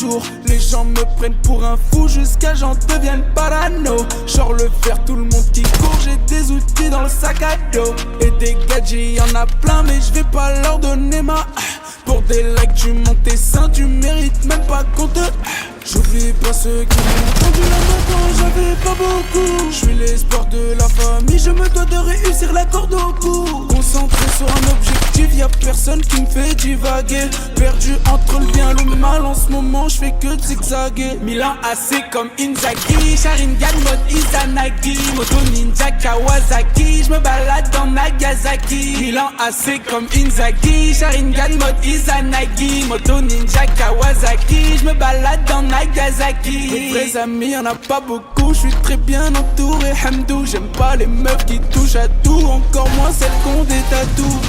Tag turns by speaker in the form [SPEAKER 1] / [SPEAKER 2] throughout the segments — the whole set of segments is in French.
[SPEAKER 1] jours. Les gens me prennent pour un fou jusqu'à j'en devienne parano. Genre le faire tout le monde qui court, j'ai des outils dans le sac à dos. Et des gadgets y'en a plein mais je vais pas leur donner ma. Pour des likes tu montes tes seins, tu mérites même pas qu'on te. J'oublie pas ceux qui m'ont entendu la main quand j'avais pas beaucoup. Je suis l'espoir de la famille, je me dois de réussir la corde au cou. Concentré sur un objectif, y'a personne qui me fait divaguer. Perdu entre le bien et le mal, en ce moment je fais que zigzaguer. Milan AC comme Inzaghi, Sharingan mode Izanagi, Moto Ninja Kawasaki, je me balade dans Nagasaki. Milan AC comme Inzaghi, Sharingan mode Izanagi, Moto Ninja Kawasaki, je me balade dans Nagasaki. Les vrais amis y'en a pas beaucoup, je suis très bien entouré, hamdou. J'aime pas les meufs qui touchent à tout, encore moins celles qui ont des tatous.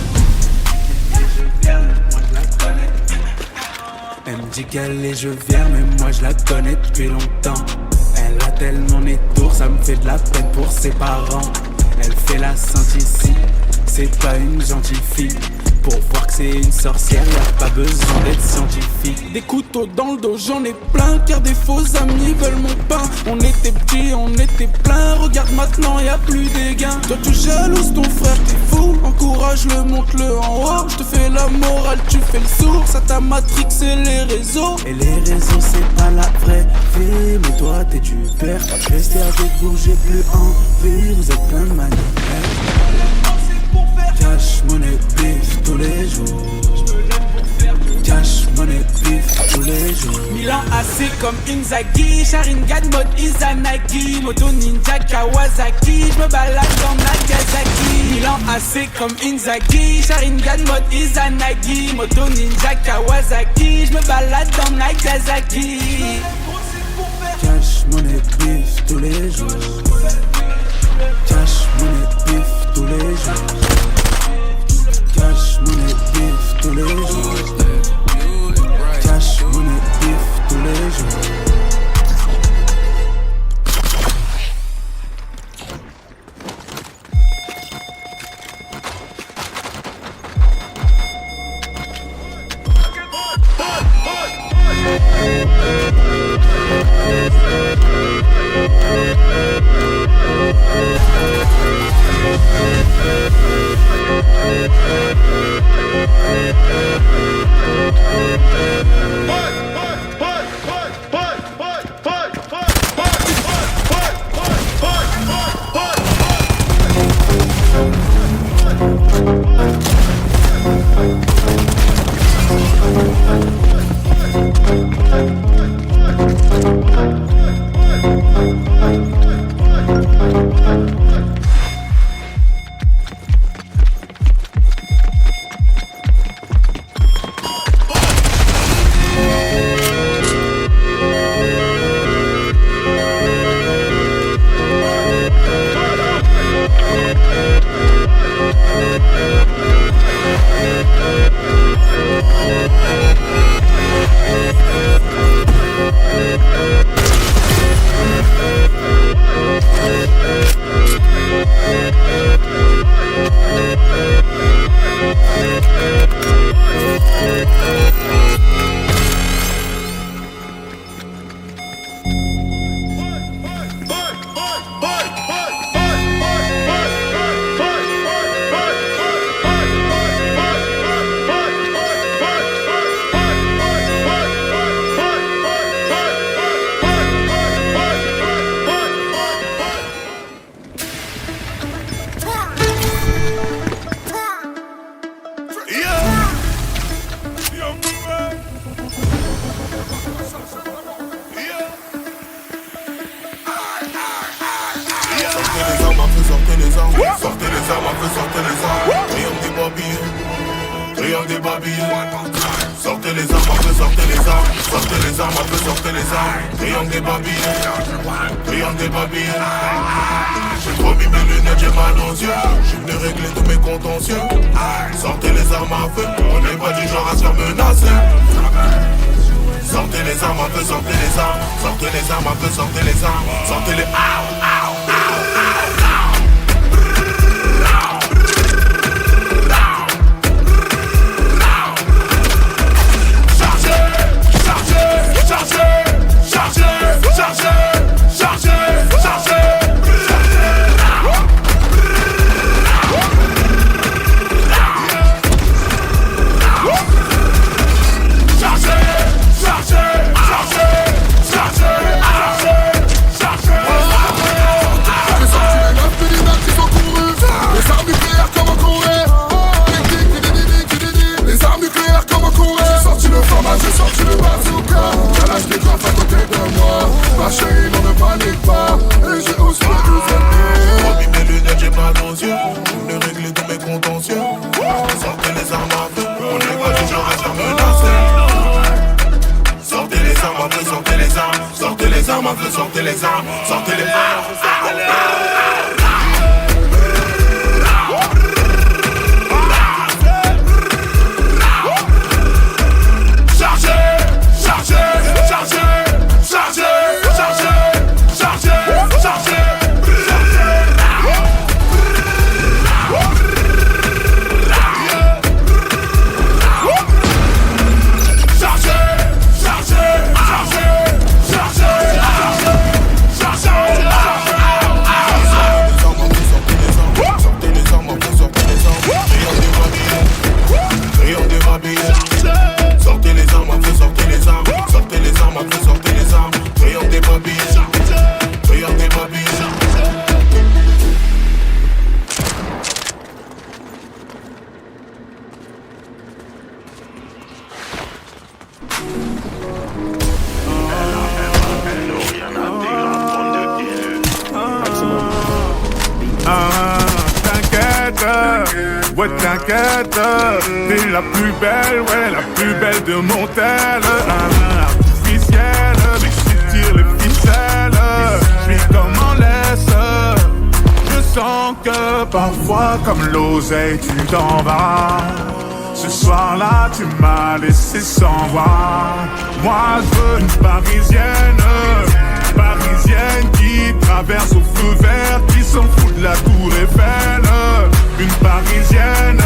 [SPEAKER 1] Elle me dit qu'elle est je viens, mais moi je la connais depuis longtemps. Elle a tellement nez tour, ça me fait de la peine pour ses parents. Elle fait la sainte ici, c'est pas une gentille fille. Pour voir que c'est une sorcière, y'a pas besoin d'être scientifique. Des couteaux dans le dos, j'en ai plein, car des faux amis veulent mon pain. On était petits, on était plein, regarde maintenant y'a plus des gains. Toi tu jalouses ton frère, t'es fou, encourage-le, monte-le en haut. Je te fais la morale, tu fais le sourd, ça t'a matrixé les réseaux. Et les réseaux c'est pas la vraie vie, mais toi t'es du père. Rester avec vous, j'ai plus envie, vous êtes plein de manières. Cash, money, beef tous les jours. Cash, money, beef tous les jours. Milan AC comme Inzaghi, Sharingan mode Izanagi, Moto Ninja Kawasaki, je me balade dans Nagasaki. Milan AC comme Inzaghi, Sharingan mode Izanagi, Moto Ninja Kawasaki, je me balade dans Nagasaki. Cash, money, beef tous les jours. Cash, money, beef tous les jours. Cash, money, beef tous les jours. Cash, money, beef tous les jours.
[SPEAKER 2] Chargez, Ma chérie, n'en ne panique pas. Et j'ai aussi le deuxième pied.
[SPEAKER 3] Remis mes lunettes, j'ai mal aux yeux. Vous venez régler tous mes contentieux. Sortez les armes à feu. On n'est pas toujours à faire menacer. Sortez les armes à feu, sortez les armes. Sortez les armes à feu, sortez les armes. Sortez les armes à feu, sortez les armes.
[SPEAKER 4] Ouais t'inquiète, t'es la plus belle, ouais la plus belle de mon tel. Artificielle, mais je tire les ficelles. J'suis comme en laisse. Je sens que parfois comme l'oseille tu t'en vas. Ce soir-là tu m'as laissé sans voix. Moi je veux une parisienne. Parisienne qui traverse au feu vert, qui s'en fout de la tour Eiffel. Une parisienne,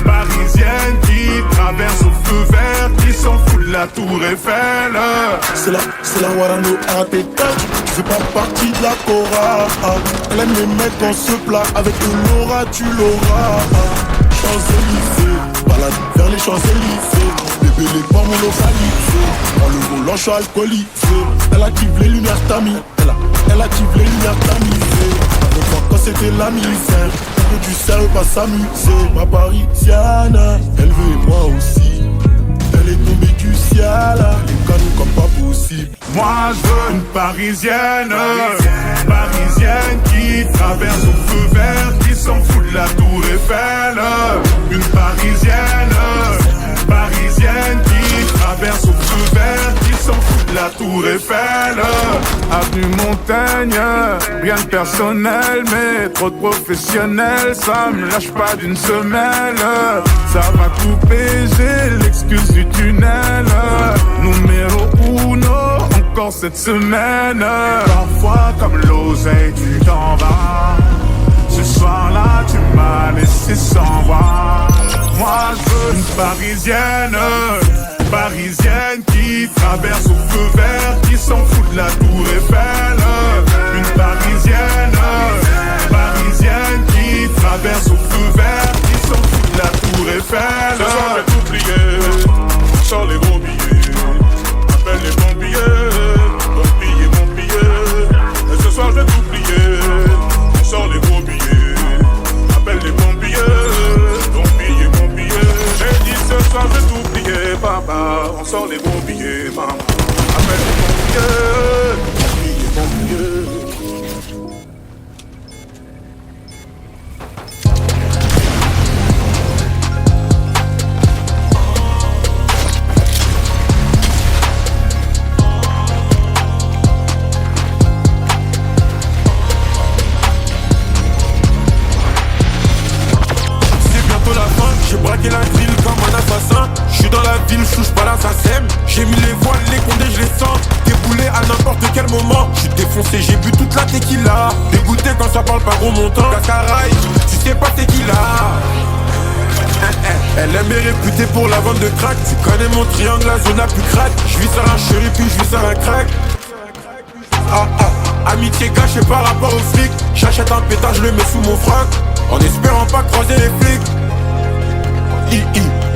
[SPEAKER 4] parisienne qui traverse au feu vert, qui s'en fout de la tour Eiffel.
[SPEAKER 2] C'est la Warano RTT, c'est pas partie de la Cora. Elle aime les mettre dans ce plat, avec de l'aura tu l'auras. Champs-Élysées, balade vers les Champs-Élysées. Bébé les pas mon localisé, dans le volant je suis alcoolisé. Elle active les lumières tamis, elle active les lumières tamisées. Quand c'était la misère, elle veut du sérieux pas s'amuser. Ma parisienne, elle veut moi aussi. Elle est tombée du ciel, elle est connue comme pas possible.
[SPEAKER 4] Moi je veux une parisienne, parisienne qui traverse au feu vert, qui s'en fout de la tour Eiffel. Une parisienne, parisienne qui traverse au feu vert, qui s'en fout de la tour Eiffel. Avenue Montaigne, rien de personnel, mais trop de professionnel, ça me lâche pas d'une semelle. Ça va couper, j'ai l'excuse du tunnel. Numéro uno, encore cette semaine. Parfois comme l'oseille tu t'en vas. Ce soir-là tu m'as laissé sans voix. Moi je veux une parisienne, parisienne qui traverse au feu vert, qui s'en fout de la tour Eiffel. Une parisienne, parisienne qui traverse au feu vert, qui s'en fout de la tour Eiffel.
[SPEAKER 5] Ce soir je vais tout plier, sors les gros billets, appelle les pompiers, mon billet. Et ce soir je vais tout plier, sors les gros billets, appelle les pompiers, mon billet. J'ai dit ce soir je vais tout plier, papa, on sort les gros billets, maman. Appelle les pompiers, mon billet.
[SPEAKER 1] J'ai braqué la ville comme un assassin. J'suis dans la ville, j'touche pas l'assassin. J'ai mis les voiles, les condés, je les sens. Déboulé à n'importe quel moment. J'suis défoncé, j'ai bu toute la tequila. Dégoûté quand ça parle pas remontant. Cascaraï, tu sais pas t'es qui là. Elle aime est réputée pour la vente de crack. Tu connais mon triangle, la zone la plus crack. J'vis sur un chéri puis j'vis sur un crack. Amitié cachée par rapport aux flics. J'achète un pétard, je le mets sous mon froc. En espérant pas croiser les flics.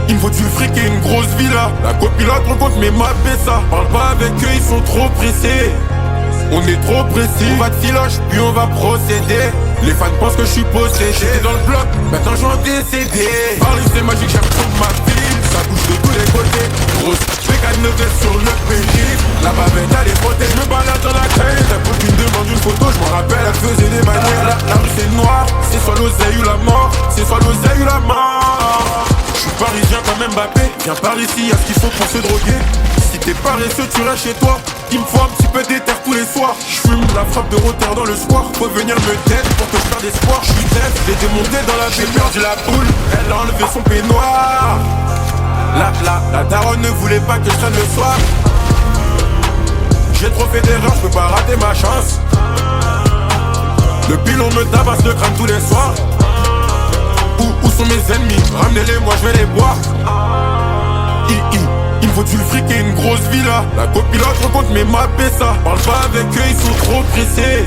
[SPEAKER 1] Il me faut du fric et une grosse villa. La copilote rencontre mes ma ça. Parle pas avec eux, ils sont trop pressés. On est trop précis. On va de filoche, puis on va procéder. Les fans pensent que je suis possédé. J'étais dans le bloc, maintenant j'en décédé. Paris c'est magique, j'aime trop ma ville. Ça bouge de tous les côtés. Grosse, je vais sur le pays. La bavette elle est beauté.
[SPEAKER 3] Je me balade dans la caille, ta copine demande une photo, je m'en rappelle, elle faisait des manières. La rue c'est noir, c'est soit l'oseille ou la mort, c'est soit l'oseille ou la mort. Je suis parisien comme Mbappé, viens par ici, y'a ce qu'il faut pour se droguer. Si t'es paresseux, tu restes chez toi. Il me faut un petit peu d'éther tous les soirs. J'fume la frappe de Rotter dans le square. Faut venir me tête pour que je perde espoir. J'suis tête, j'ai démonté dans la j'ai perdu la boule. Elle a enlevé son peignoir. La daronne ne voulait pas que je traîne le soir. J'ai trop fait d'erreurs, j'peux pas rater ma chance. Le pilon me tabasse le crâne tous les soirs. Où sont mes ennemis? Ramenez-les, moi je vais les boire. Il me faut du fric et une grosse villa. La copilote rencontre mes mappés ça. Parle pas avec eux, ils sont trop pressés.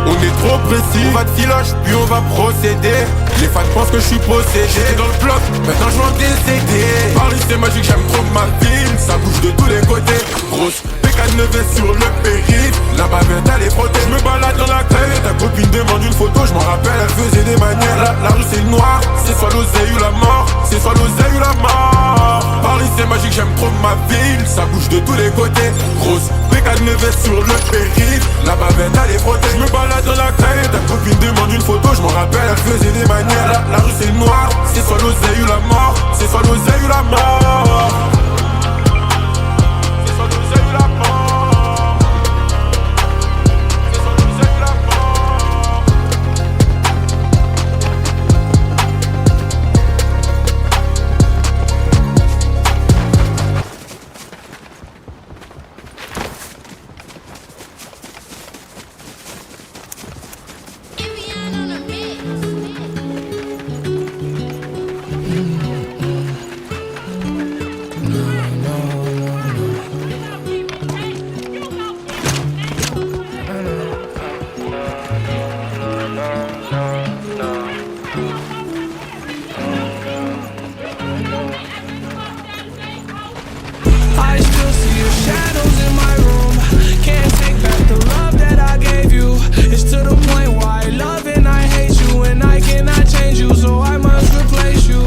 [SPEAKER 3] On est trop précis. On va de filoche, puis on va procéder. Les fans pensent que je suis possédé. J'étais dans le bloc, maintenant je m'en décédé. Paris c'est magique, j'aime trop ma ville. Ça bouge de tous les côtés. Grosse PK9 sur le périph'. La bavette elle est protégée. Je me balade dans la caille. Ta copine demande une photo, je m'en rappelle, elle faisait des manières. La rue c'est noir, c'est soit l'oseille ou la mort. C'est soit l'oseille ou la mort. Paris c'est magique, j'aime trop ma ville. Ça bouge de tous les côtés. Grosse PK9 sur le périph'. La bavette elle est protégée. Je me balade dans la caille. Ta copine demande une photo, je m'en rappelle, elle faisait des manières. La rue c'est noir, c'est soit l'oseille ou la mort. C'est soit l'oseille ou la mort. C'est soit l'oseille ou la mort. C'est soit l'oseille ou la mort.
[SPEAKER 1] I still see your shadows in my room. Can't take back the love that I gave you. It's to the point why I love and I hate you, and I cannot change you, so I must replace you.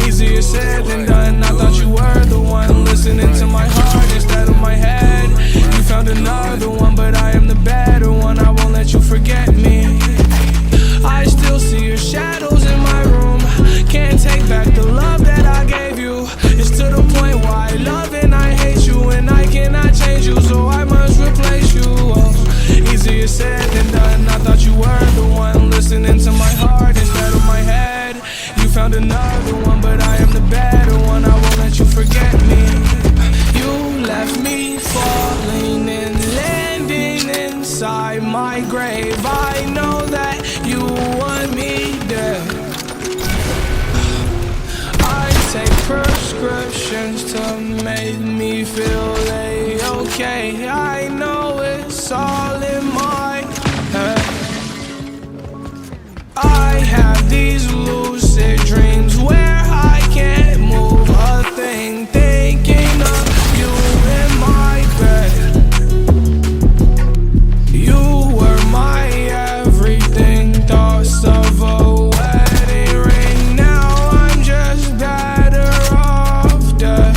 [SPEAKER 1] Easier said than done. I thought you were the one listening to my heart instead of my head. You found another one, but I am the better one. I won't let you forget me. I still see your shadows in my room. Can't take back the love that I gave you. It's to the point why I love and I hate you, and I cannot change you, so I must replace you. Easier said than done. I thought you were the one listening to my heart instead of my head. You found another one, but I am the better one. I won't let you forget me. You left me falling and landing inside my grave. I know that you want me dead. I take prescriptions to make me feel okay. I know it's all in my head. I have these lucid dreams where I can't move a thing, thinking of you in my bed. You were my everything, thoughts of a wedding ring. Now I'm just better off dead.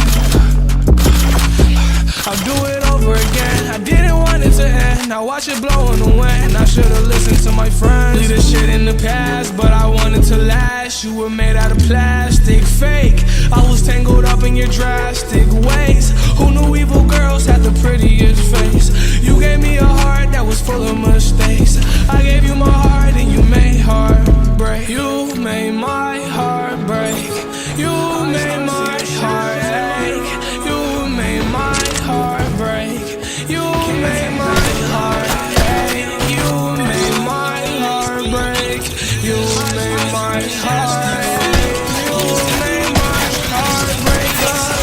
[SPEAKER 1] I'll do it over again. I didn't want it to end. Now watch it blow in the wind. I should've listened to my friends. Leave this shit in the past, but I wanted to last. You were made out of plastic, fake. I was tangled up in your drastic ways. Who knew evil girls had the prettiest face? You gave me a heart that was full of mistakes. I gave you my heart and you made heartbreak. You made my heart break. You made my heart ache. You made my heart break. You made my heart ache. You made my heart break. You made my heart ache. You made my heart break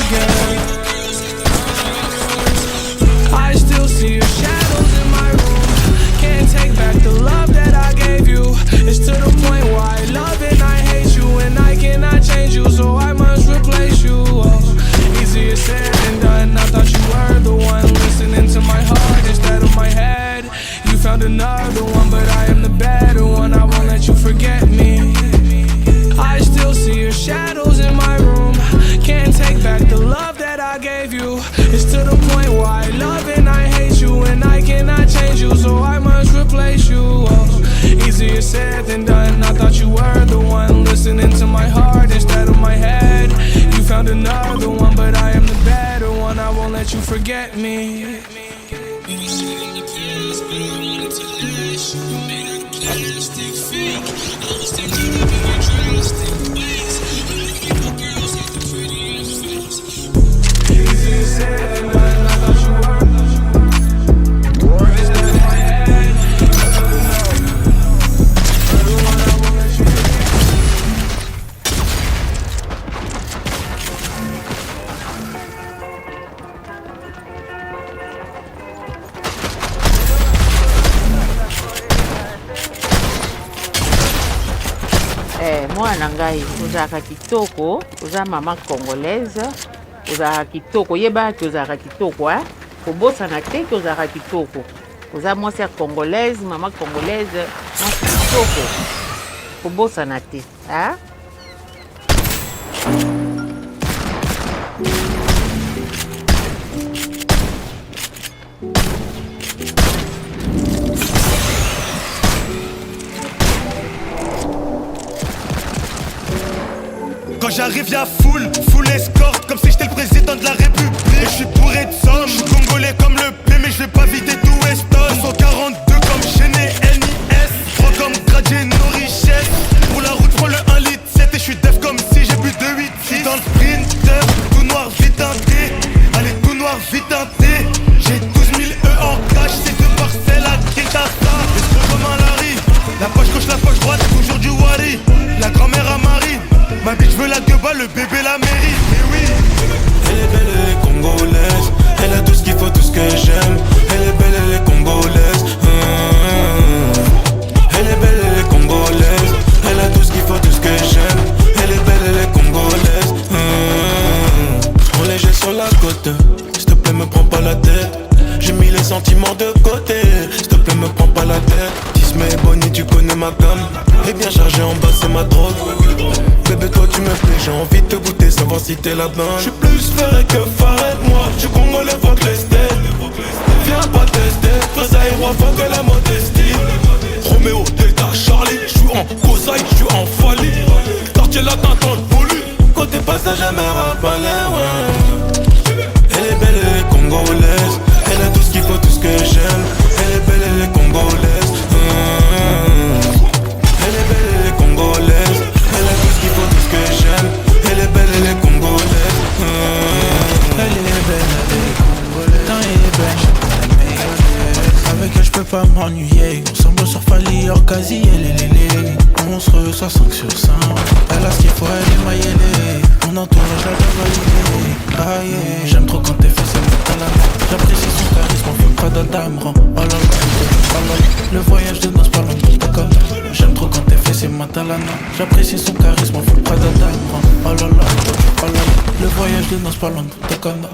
[SPEAKER 1] again. get me.
[SPEAKER 6] Mwana ngai ozalaka kitoko, oza mama congolaise, ozalaka kitoko, yeba ki ozalaka kitoko, kobosana te ki ozalaka kitoko, oza mwasi ya congolaise, mama congolaise, mwasi kitoko, kobosana te,
[SPEAKER 7] Quand j'arrive y'a full escorte, comme si j'étais le président de la République. Et je suis bourré de somme, je suis congolais comme le P, mais je vais pas vider tout Weston. 142 comme Chené, NIS, trop comme Gradient nos richesses. Pour la route, prends le 1 litre 7 et je suis def comme si j'ai bu 2,8. Dans le sprinter, tout noir vite teinté. Allez, tout noir vite teinté. J'ai 12 000 E en cash, c'est deux parcelles à Kinshasa. Escroc comme un Larry, la poche gauche, la poche droite, toujours du Wari. La grand-mère à Marie. Ma bitch veut la gueule, le bébé la mérite, mais oui. Elle est belle, elle est congolaise. Elle a tout ce qu'il faut, tout ce que j'aime. Elle est belle, elle est congolaise. Elle est belle, elle est congolaise. Elle a tout ce qu'il faut, tout ce que j'aime. Elle est belle, elle est congolaise. On les jette sur la côte. S'il te plaît, me prends pas la tête. J'ai mis les sentiments de côté. S'il te plaît, me prends pas la tête. Dismay, Bonnie, tu connais ma gamme. Et bien chargé en bas, c'est ma drogue. Bébé toi tu me plais, j'ai envie de te goûter, savoir si t'es la bonne. J'suis plus ferré que Farid moi, j'suis congolais, fuck les steaks. Viens pas tester, toi ça ira, fuck la modestie. Roméo, Delta, Charlie, j'suis en Kosaï, j'suis en folie. Quartier latin dans le poli, côté passage jamais rappelé, ouais. Elle est belle, elle est congolaise. Elle a tout ce qu'il faut, tout ce que j'aime. Elle est belle, elle est congolaise. Elle est belle, elle est congolaise. Elle a tout ce qu'il faut, tout ce que j'aime. Elle est belle, elle est congolaise.
[SPEAKER 1] Elle est belle, elle est congolaise. Quand elle est belle, elle est mayonnaise. Avec elle j'peux pas m'ennuyer. Ensemble sur Fali, Orkazi, elle. On se reçoit 5 sur 5. Elle a ce qu'il faut, elle est maillée. Mon entourage l'a bien validé. Ah yeah. J'aime trop quand t'es fait, c'est mon talent. J'apprécie son charisme, on fait pas d'adamran. Oh là là, oh là là. Le voyage de noces, parlons de comme. J'aime trop quand t'es fait, c'est ma talana. J'apprécie son charisme, on fait pas d'adamran. Oh là là, oh là là. Le voyage de noces, parlons de comme.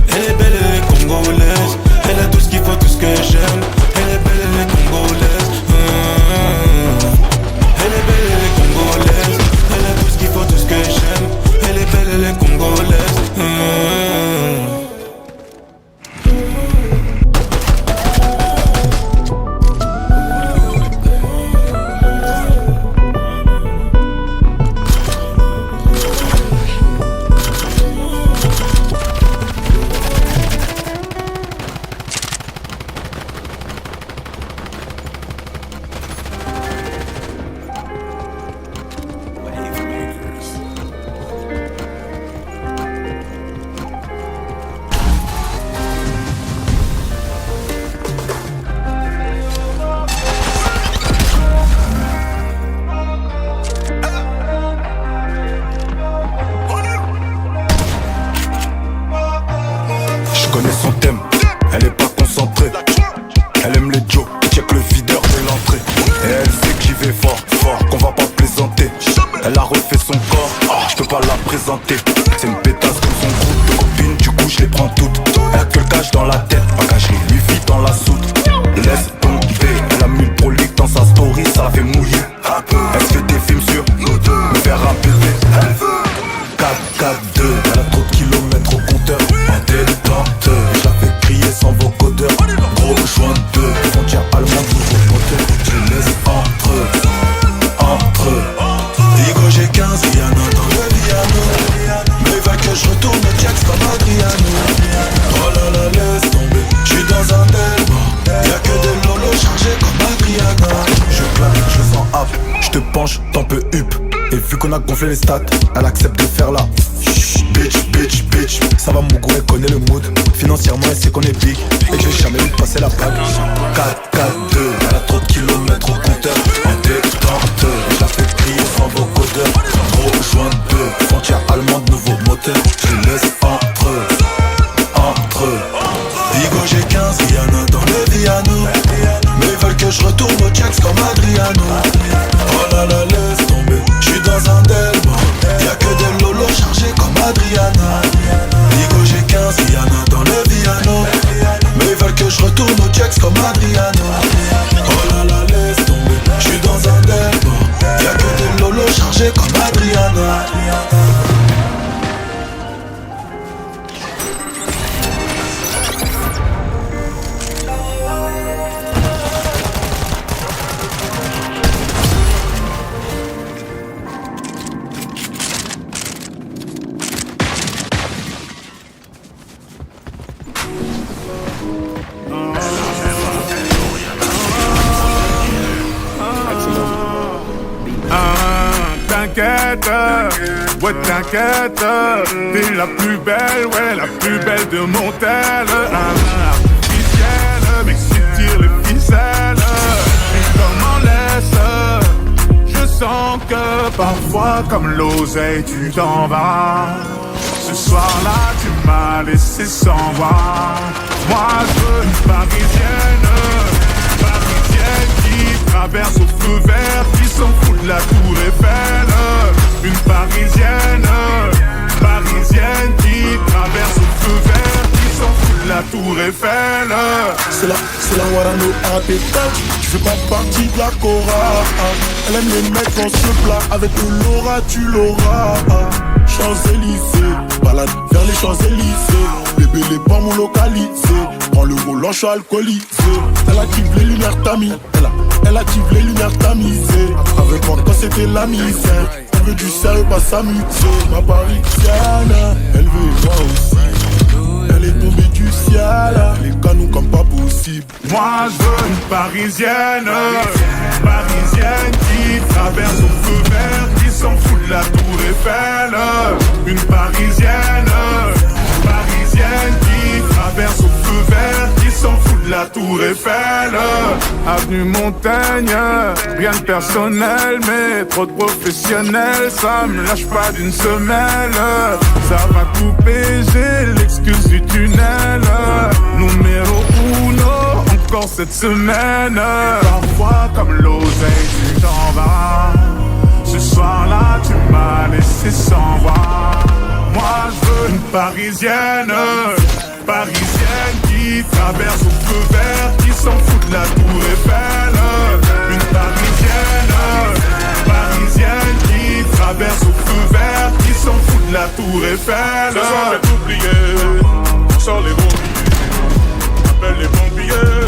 [SPEAKER 7] Elle est belle, elle est congolaise. Elle a tout ce qu'il faut, tout ce que j'aime. Elle est belle, elle est congolaise. Elle est belle, elle est congolaise. Elle a tout ce qu'il faut, tout ce que j'aime. Elle est belle, elle est congolaise.
[SPEAKER 2] C'est une pétasse comme son groupe de copines, du coup je les prends toutes. Elle a que le cash dans la tête, bagagerie lui vit dans la soute. Laisse tomber, elle a mis le prolique dans sa story, ça fait mouiller. Elle se fait des films sur nous deux, me faire un bébé. Elle veut 4-4-2, elle a trop de kilomètres au compteur. En détente, je la fais crier sans vocodeur. Gros joint de frontière allemande, toujours moteur. Je les laisse entre eux. Digo j'ai 15, Viano dans le Viano. veut hup. Et vu qu'on a gonflé les stats, elle accepte de faire la bitch. Ça va, Mougou, elle connaît le mood. Financièrement, elle sait qu'on est big et que je vais jamais lui passer la bague. 4-4-2, elle a trop de kilomètres au compteur. En détente, je la fais crier sans vocodeur. Rejoindre deux, frontière allemande, nouveau moteur. Je laisse entre eux. Vigo, j'ai 15, Rihanna dans le Viano. Mais ils veulent que je retourne au checks comme Adriano. Oh là là, laisse tomber, j'suis dans un delma. Y'a que des lolos chargés comme Adriana. Vigo, j'ai 15, Rihanna dans le Viano. Mais ils veulent que je retourne au checks comme Adriano. Oh là là, laisse tomber, j'suis dans un delma. Y'a que des lolos chargés comme Adriana.
[SPEAKER 4] Ouais t'inquiète, t'es la plus belle, ouais la plus belle de mon tel. Artificielle, mais si tire les ficelles, et comment laisse, je sens que parfois comme l'oseille tu t'en vas. Ce soir-là tu m'as laissé sans voix. Moi je veux une parisienne qui traverse au feu vert, qui s'en fout de la tour Eiffel. Une parisienne qui traverse au feu vert, qui s'en fout de la tour Eiffel.
[SPEAKER 2] C'est la Warano à tes têtes. Je fais pas partie de la Cora. Elle aime les mecs dans ce plat. Avec le Laura tu l'auras. Champs-Élysées, balade vers les Champs-Élysées. Bébé les pas mon localisé. Prends le volant, je suis alcoolisé. Elle active les lumières tamis. Elle active les lumières tamisées. Avec moi quand c'était la misère. Elle veut du sérieux, pas s'amuser. Ma parisienne, elle veut moi aussi. Elle est tombée du ciel, les canons comme pas possible.
[SPEAKER 4] Moi je veux une parisienne qui traverse au feu vert, qui s'en fout de la tour Eiffel. Une parisienne qui traverse au feu vert, qui s'en fout de la tour Eiffel. Avenue Montaigne, rien de personnel, mais trop de professionnels, ça me lâche pas d'une semelle. Ça va couper, j'ai l'excuse du tunnel. Numéro uno, encore cette semaine. Parfois comme l'oseille tu t'en vas. Ce soir-là tu m'as laissé sans voix. Moi je veux une parisienne qui traverse au feu vert, qui s'en fout de la tour Eiffel. Une parisienne qui traverse au feu vert, qui s'en fout de la tour Eiffel.
[SPEAKER 5] Ce soir je vais t'oublier, on sort les gros billets, appelle les pompiers.